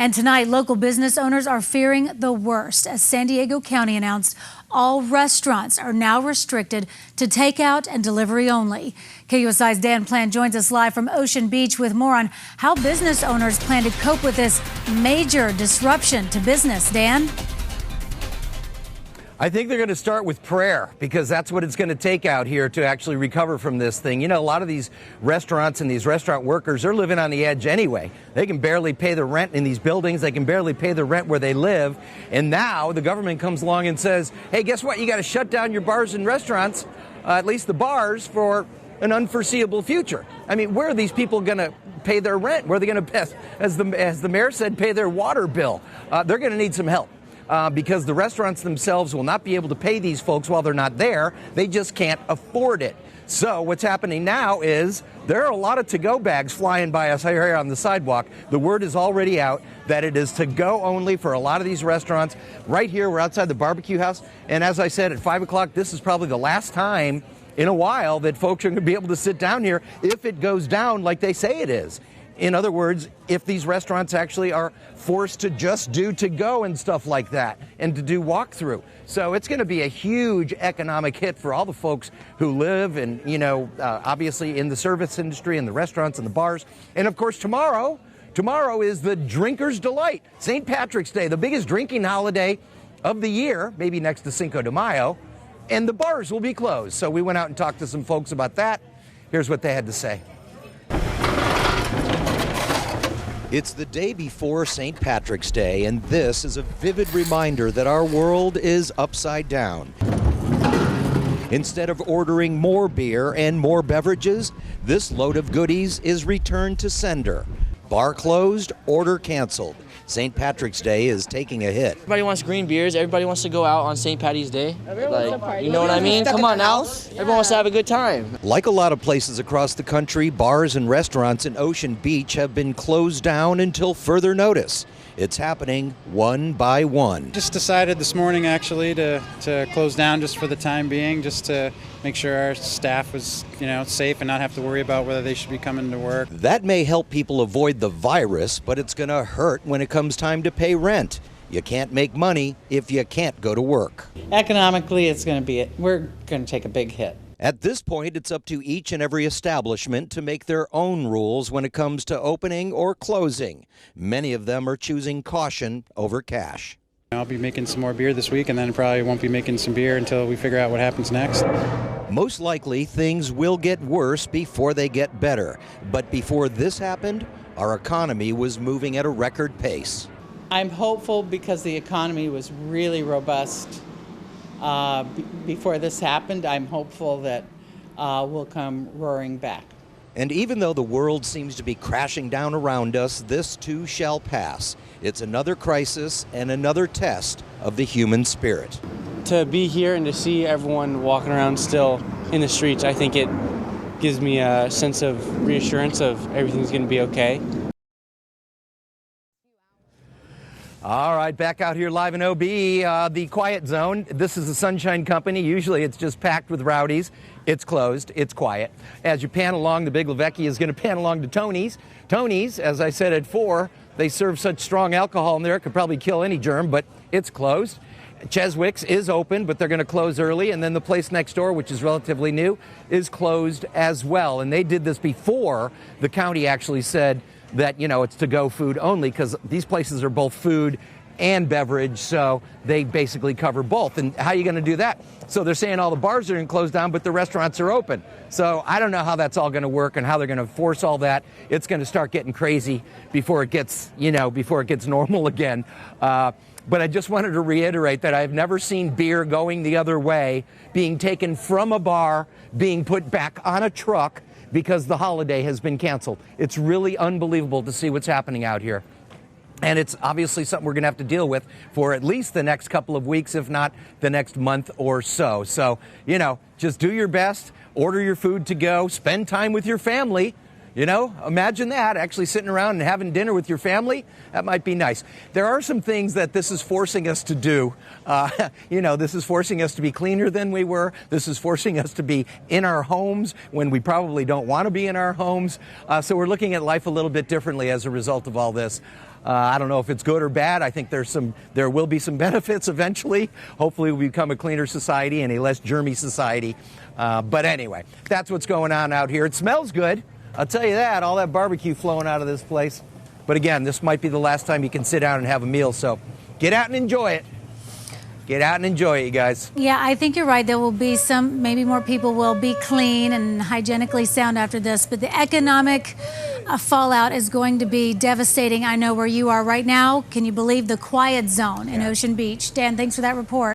And tonight, local business owners are fearing the worst as San Diego County announced all restaurants are now restricted to takeout and delivery only. KUSI's Dan Plant joins us live from Ocean Beach with more on how business owners plan to cope with this major disruption to business. Dan? I think they're going to start with prayer because that's what it's going to take out here to actually recover from this thing. You know, a lot of these restaurants and these restaurant workers, they're living on the edge anyway. They can barely pay the rent in these buildings. They can barely pay the rent where they live. And now the government comes along and says, hey, guess what? You got to shut down your bars and restaurants, at least the bars, for an unforeseeable future. I mean, where are these people going to pay their rent? Where are they going to, as the mayor said, pay their water bill? They're going to need some help. Because the restaurants themselves will not be able to pay these folks while they're not there. They just can't afford it. So what's happening now is there are a lot of to-go bags flying by us here on the sidewalk. The word is already out that it is to-go only for a lot of these restaurants. Right here, we're outside the barbecue house. And as I said, at 5 o'clock, this is probably the last time in a while that folks are going to be able to sit down here if it goes down like they say it is. In other words, if these restaurants actually are forced to just do to-go and stuff like that and to do walk-through. So it's going to be a huge economic hit for all the folks who live and, obviously in the service industry and the restaurants and the bars. And, of course, tomorrow is the Drinker's Delight, St. Patrick's Day, the biggest drinking holiday of the year, maybe next to Cinco de Mayo, and the bars will be closed. So we went out and talked to some folks about that. Here's what they had to say. It's the day before St. Patrick's Day, and this is a vivid reminder that our world is upside down. Instead of ordering more beer and more beverages, this load of goodies is returned to sender. Bar closed, order canceled. St. Patrick's Day is taking a hit. Everybody wants green beers. Everybody wants to go out on St. Patty's Day. You know what I mean? Come on now. Everyone wants to have a good time. Like a lot of places across the country, bars and restaurants in Ocean Beach have been closed down until further notice. It's happening one by one. Just decided this morning actually to close down just for the time being, just to make sure our staff was, safe and not have to worry about whether they should be coming to work. That may help people avoid the virus, but it's going to hurt when it comes time to pay rent. You can't make money if you can't go to work. Economically, we're going to take a big hit. At this point, it's up to each and every establishment to make their own rules when it comes to opening or closing. Many of them are choosing caution over cash. I'll be making some more beer this week, and then probably won't be making some beer until we figure out what happens next. Most likely, things will get worse before they get better. But before this happened, our economy was moving at a record pace. I'm hopeful because the economy was really robust. Before this happened, I'm hopeful that we'll come roaring back. And even though the world seems to be crashing down around us, this too shall pass. It's another crisis and another test of the human spirit. To be here and to see everyone walking around still in the streets, I think it gives me a sense of reassurance of everything's going to be okay. All right, back out here live in OB, the Quiet Zone. This is the Sunshine Company. Usually it's just packed with rowdies. It's closed. It's quiet. As you pan along, the Big Lavecchia is going to pan along to Tony's. Tony's, as I said at 4, they serve such strong alcohol in there it could probably kill any germ, but it's closed. Cheswick's is open, but they're going to close early. And then the place next door, which is relatively new, is closed as well. And they did this before the county actually said that, it's to-go food only, because these places are both food and beverage, so they basically cover both. And how are you going to do that? So they're saying all the bars are going to close down, but the restaurants are open. So I don't know how that's all going to work and how they're going to force all that. It's going to start getting crazy before it gets, normal again. But I just wanted to reiterate that I've never seen beer going the other way, being taken from a bar, being put back on a truck, because the holiday has been canceled. It's really unbelievable to see what's happening out here. And it's obviously something we're going to have to deal with for at least the next couple of weeks, if not the next month or so. So, just do your best, order your food to go, spend time with your family. You know, imagine that, actually sitting around and having dinner with your family. That might be nice. There are some things that this is forcing us to do. This is forcing us to be cleaner than we were. This is forcing us to be in our homes when we probably don't want to be in our homes. So we're looking at life a little bit differently as a result of all this. I don't know if it's good or bad. I think there will be some benefits eventually. Hopefully we become a cleaner society and a less germy society. But anyway, that's what's going on out here. It smells good. I'll tell you that, all that barbecue flowing out of this place. But again, this might be the last time you can sit down and have a meal, so get out and enjoy it. Get out and enjoy it, you guys. Yeah, I think you're right. There will be maybe more people will be clean and hygienically sound after this, but the economic fallout is going to be devastating. I know where you are right now. Can you believe the quiet zone in Ocean Beach? Dan, thanks for that report.